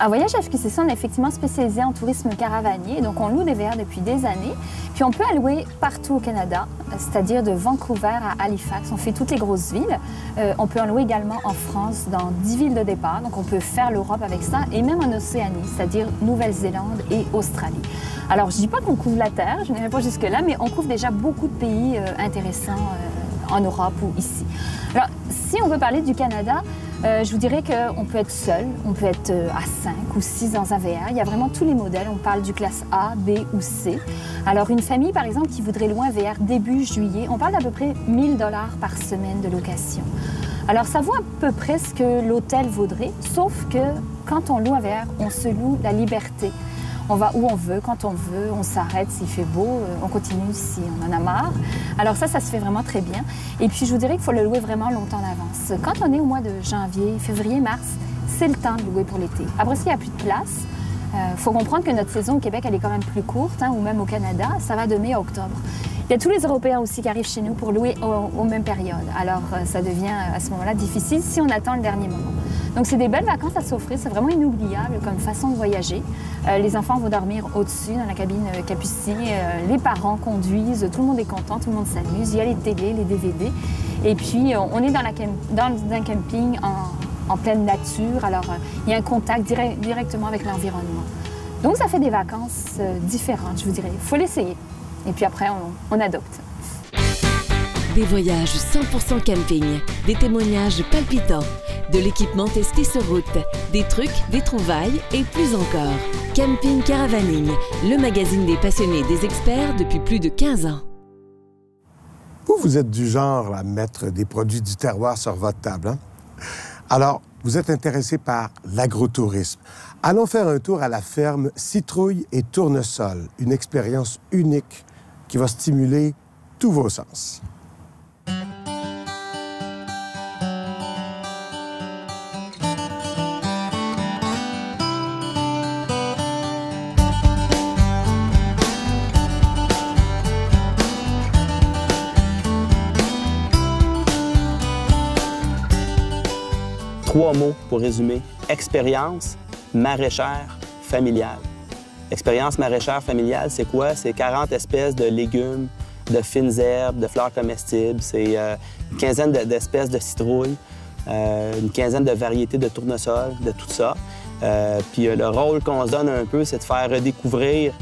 À Voyage FQCC, on est effectivement spécialisé en tourisme caravanier, donc on loue des VR depuis des années. Puis on peut allouer partout au Canada, c'est-à-dire de Vancouver à Halifax. On fait toutes les grosses villes. On peut en louer également en France, dans 10 villes de départ. Donc on peut faire l'Europe avec ça, et même en Océanie, c'est-à-dire Nouvelle-Zélande et Australie. Alors je ne dis pas qu'on couvre la Terre, je n'irai pas jusque-là, mais on couvre déjà beaucoup de pays intéressants en Europe ou ici. Alors si on veut parler du Canada, je vous dirais qu'on peut être seul, on peut être à 5 ou 6 dans un VR. Il y a vraiment tous les modèles. On parle du classe A, B ou C. Alors, une famille, par exemple, qui voudrait louer un VR début juillet, on parle d'à peu près 1 000 $ par semaine de location. Alors, ça vaut à peu près ce que l'hôtel vaudrait, sauf que quand on loue un VR, on se loue la liberté. On va où on veut, quand on veut, on s'arrête s'il fait beau, on continue si on en a marre. Alors ça se fait vraiment très bien. Et puis je vous dirais qu'il faut le louer vraiment longtemps en avance. Quand on est au mois de janvier, février, mars, c'est le temps de louer pour l'été. Après ça, il n'y a plus de place. Il faut comprendre que notre saison au Québec, elle est quand même plus courte, ou même au Canada, ça va de mai à octobre. Il y a tous les Européens aussi qui arrivent chez nous pour louer aux mêmes périodes. Alors ça devient à ce moment-là difficile si on attend le dernier moment. Donc c'est des belles vacances à s'offrir, c'est vraiment inoubliable comme façon de voyager. Les enfants vont dormir au-dessus dans la cabine capucine, les parents conduisent, tout le monde est content, tout le monde s'amuse, il y a les télés, les DVD. Et puis on est dans un camping en pleine nature, alors il y a un contact directement avec l'environnement. Donc ça fait des vacances différentes, je vous dirais. Il faut l'essayer. Et puis après, on adopte. Des voyages 100% camping, des témoignages palpitants, de l'équipement testé sur route, des trucs, des trouvailles et plus encore. Camping Caravaning, le magazine des passionnés des experts depuis plus de 15 ans. Vous êtes du genre à mettre des produits du terroir sur votre table, hein? Alors, vous êtes intéressé par l'agrotourisme. Allons faire un tour à la ferme Citrouille et Tournesol, une expérience unique qui va stimuler tous vos sens. Trois mots pour résumer. Expérience maraîchère familiale. Expérience maraîchère familiale, c'est quoi? C'est 40 espèces de légumes, de fines herbes, de fleurs comestibles. C'est une quinzaine d'espèces de citrouilles, une quinzaine de variétés de tournesol, de tout ça. Puis le rôle qu'on se donne un peu, c'est de faire redécouvrir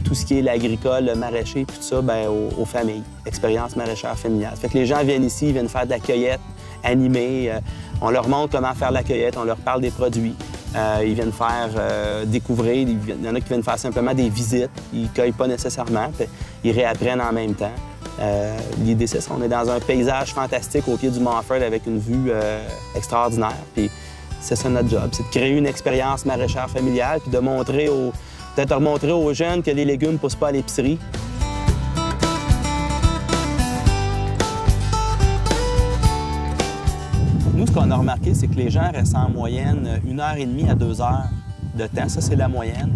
tout ce qui est l'agricole, le maraîcher, tout ça, aux familles. Expérience maraîchère familiale. Ça fait que les gens viennent ici, ils viennent faire de la cueillette animée. On leur montre comment faire la cueillette, on leur parle des produits. Ils viennent faire découvrir, il y en a qui viennent faire simplement des visites. Ils ne cueillent pas nécessairement, puis ils réapprennent en même temps. L'idée, c'est ça. On est dans un paysage fantastique au pied du Mont-Fred avec une vue extraordinaire. Puis c'est ça notre job, c'est de créer une expérience maraîchère familiale puis de montrer peut-être montrer aux jeunes que les légumes ne poussent pas à l'épicerie. Nous, ce qu'on a remarqué, c'est que les gens restent en moyenne 1h30 à 2 heures de temps. Ça, c'est la moyenne.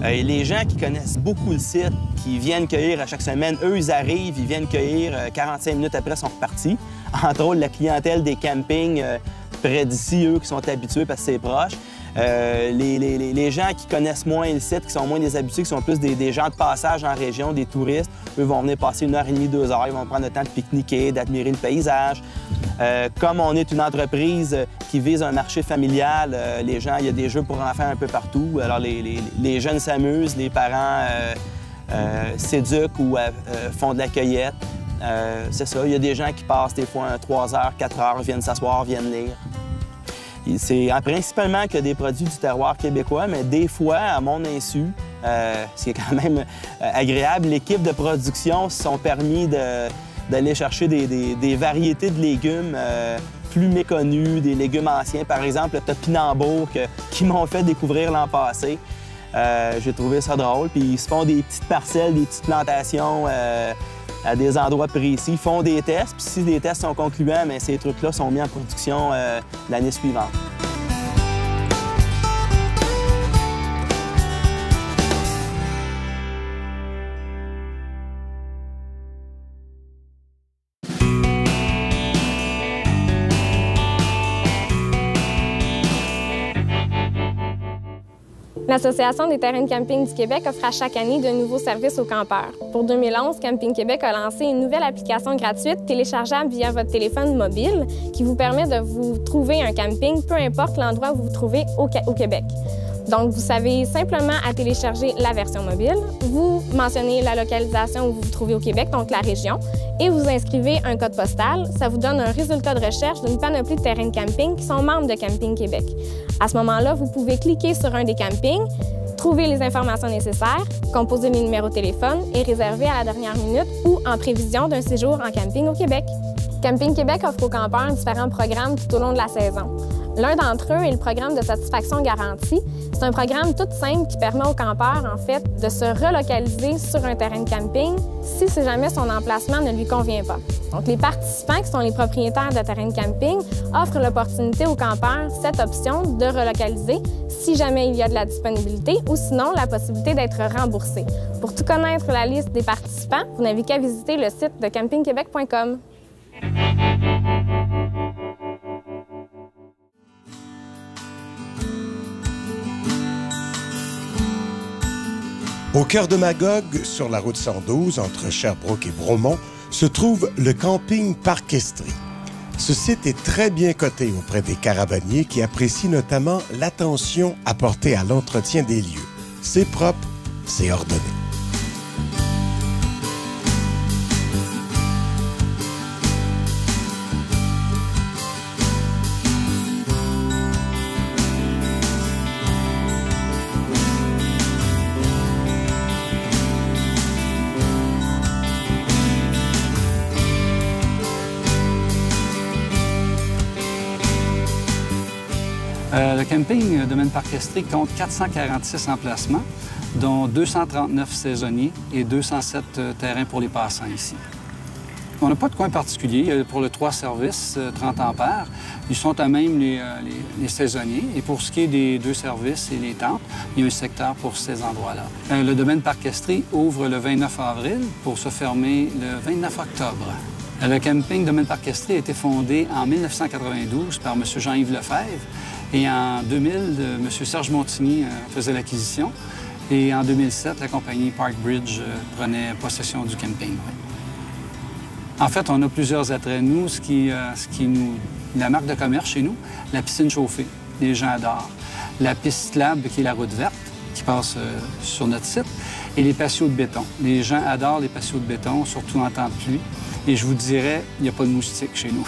Et les gens qui connaissent beaucoup le site, qui viennent cueillir à chaque semaine, eux, ils arrivent, ils viennent cueillir 45 minutes après, ils sont repartis. Entre autres, la clientèle des campings près d'ici, eux, qui sont habitués parce que c'est proche. Les gens qui connaissent moins le site, qui sont moins des habitués, qui sont plus des gens de passage en région, des touristes, eux vont venir passer 1h30, 2 heures. Ils vont prendre le temps de pique-niquer, d'admirer le paysage. Comme on est une entreprise qui vise un marché familial, les gens, il y a des jeux pour enfants un peu partout. Alors les jeunes s'amusent, les parents s'éduquent ou font de la cueillette. C'est ça, il y a des gens qui passent des fois 3 heures, 4 heures, viennent s'asseoir, viennent lire. C'est principalement que des produits du terroir québécois, mais des fois, à mon insu, ce qui est quand même agréable, l'équipe de production se sont permis d'aller chercher des variétés de légumes plus méconnus, des légumes anciens, par exemple le topinambour qui m'ont fait découvrir l'an passé. J'ai trouvé ça drôle, puis ils se font des petites parcelles, des petites plantations à des endroits précis, ils font des tests, puis si les tests sont concluants, mais ces trucs-là sont mis en production l'année suivante. L'Association des terrains de camping du Québec offre à chaque année de nouveaux services aux campeurs. Pour 2011, Camping Québec a lancé une nouvelle application gratuite téléchargeable via votre téléphone mobile qui vous permet de vous trouver un camping, peu importe l'endroit où vous vous trouvez au Québec. Donc, vous savez simplement à télécharger la version mobile, vous mentionnez la localisation où vous vous trouvez au Québec, donc la région, et vous inscrivez un code postal. Ça vous donne un résultat de recherche d'une panoplie de terrains de camping qui sont membres de Camping Québec. À ce moment-là, vous pouvez cliquer sur un des campings, trouver les informations nécessaires, composer les numéros de téléphone et réserver à la dernière minute ou en prévision d'un séjour en camping au Québec. Camping Québec offre aux campeurs différents programmes tout au long de la saison. L'un d'entre eux est le programme de satisfaction garantie. C'est un programme tout simple qui permet aux campeurs, en fait, de se relocaliser sur un terrain de camping si jamais son emplacement ne lui convient pas. Donc, les participants, qui sont les propriétaires de terrains de camping, offrent l'opportunité aux campeurs cette option de relocaliser si jamais il y a de la disponibilité ou sinon la possibilité d'être remboursé. Pour tout connaître la liste des participants, vous n'avez qu'à visiter le site de campingquebec.com. Au cœur de Magog, sur la route 112, entre Sherbrooke et Bromont, se trouve le camping Parc Estrie. Ce site est très bien coté auprès des caravaniers qui apprécient notamment l'attention apportée à l'entretien des lieux. C'est propre, c'est ordonné. Le camping Domaine Parc Estrie compte 446 emplacements, dont 239 saisonniers et 207 terrains pour les passants ici. On n'a pas de coin particulier. Pour le 3 services 30 ampères, ils sont à même les saisonniers. Et pour ce qui est des 2 services et les tentes, il y a un secteur pour ces endroits-là. Le Domaine Parc Estrie ouvre le 29 avril pour se fermer le 29 octobre. Le camping Domaine Parc Estrie a été fondé en 1992 par M. Jean-Yves Lefebvre. Et en 2000, M. Serge Montigny faisait l'acquisition. Et en 2007, la compagnie Park Bridge prenait possession du camping. Oui. En fait, on a plusieurs attraits. Nous, la marque de commerce chez nous, la piscine chauffée, les gens adorent. La piste lab, qui est la route verte, qui passe sur notre site, et les patios de béton. Les gens adorent les patios de béton, surtout en temps de pluie. Et je vous dirais, il n'y a pas de moustiques chez nous.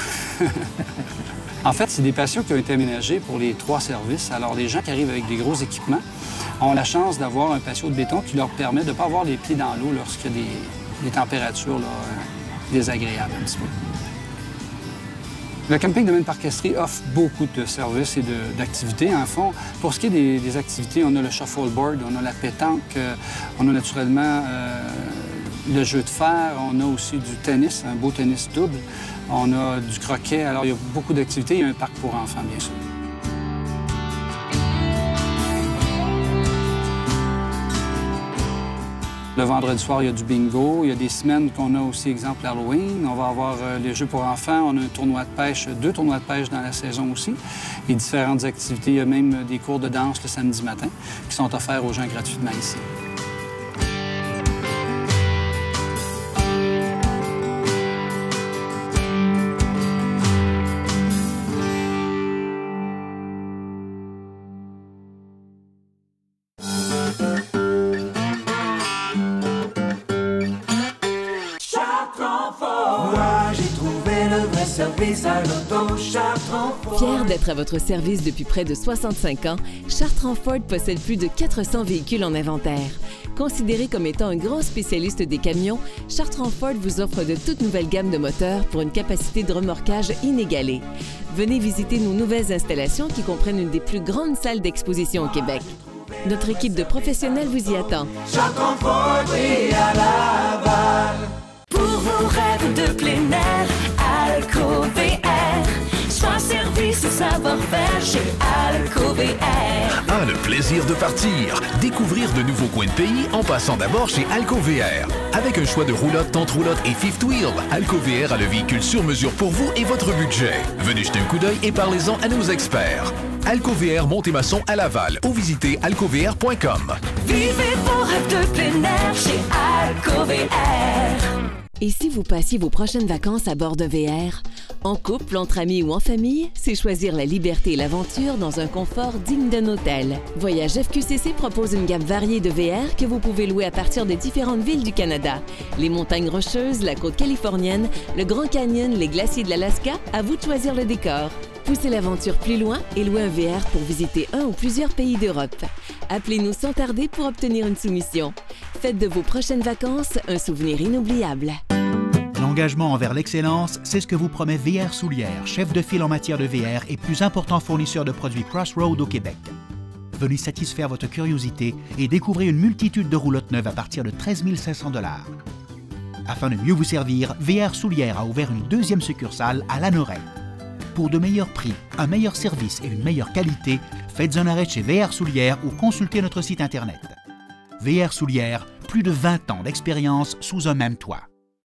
En fait, c'est des patios qui ont été aménagés pour les 3 services. Alors, les gens qui arrivent avec des gros équipements ont la chance d'avoir un patio de béton qui leur permet de ne pas avoir les pieds dans l'eau lorsqu'il y a des températures désagréables un petit peu. Le camping Domaine Parc Estrie offre beaucoup de services et d'activités. En fond, pour ce qui est des activités, on a le shuffleboard, on a la pétanque, on a naturellement le jeu de fer, on a aussi du tennis, un beau tennis double. On a du croquet, alors il y a beaucoup d'activités. Il y a un parc pour enfants, bien sûr. Le vendredi soir, il y a du bingo. Il y a des semaines qu'on a aussi, exemple, Halloween. On va avoir les jeux pour enfants. On a un tournoi de pêche, 2 tournois de pêche dans la saison aussi. Et différentes activités. Il y a même des cours de danse le samedi matin qui sont offerts aux gens gratuitement ici. Fier d'être à votre service depuis près de 65 ans, Chartrand Ford possède plus de 400 véhicules en inventaire. Considéré comme étant un grand spécialiste des camions, Chartrand Ford vous offre de toutes nouvelles gammes de moteurs pour une capacité de remorquage inégalée. Venez visiter nos nouvelles installations qui comprennent une des plus grandes salles d'exposition au Québec. Notre équipe de professionnels vous y attend. Chartrand Ford et à Laval. Pour vos rêves de plein air, AlcoVR. Soins, service et savoir-faire chez AlcoVR. Ah, le plaisir de partir! Découvrir de nouveaux coins de pays en passant d'abord chez AlcoVR. Avec un choix de roulotte, tente roulotte et fifth wheel, AlcoVR a le véhicule sur mesure pour vous et votre budget. Venez jeter un coup d'œil et parlez-en à nos experts. AlcoVR Montémasson à Laval ou visitez alcovr.com. Vivez vos rêves de plein air chez AlcoVR. Et si vous passiez vos prochaines vacances à bord de VR? En couple, entre amis ou en famille, c'est choisir la liberté et l'aventure dans un confort digne d'un hôtel. Voyage FQCC propose une gamme variée de VR que vous pouvez louer à partir des différentes villes du Canada. Les montagnes rocheuses, la côte californienne, le Grand Canyon, les glaciers de l'Alaska, à vous de choisir le décor. Poussez l'aventure plus loin et louez un VR pour visiter un ou plusieurs pays d'Europe. Appelez-nous sans tarder pour obtenir une soumission. Faites de vos prochaines vacances un souvenir inoubliable. L'engagement envers l'excellence, c'est ce que vous promet VR Soulière, chef de file en matière de VR et plus important fournisseur de produits Crossroad au Québec. Venez satisfaire votre curiosité et découvrez une multitude de roulottes neuves à partir de 13 500 $. Afin de mieux vous servir, VR Soulière a ouvert une deuxième succursale à Lanoraie. Pour de meilleurs prix, un meilleur service et une meilleure qualité, faites un arrêt chez VR Soulière ou consultez notre site Internet. VR Soulière, plus de 20 ans d'expérience sous un même toit.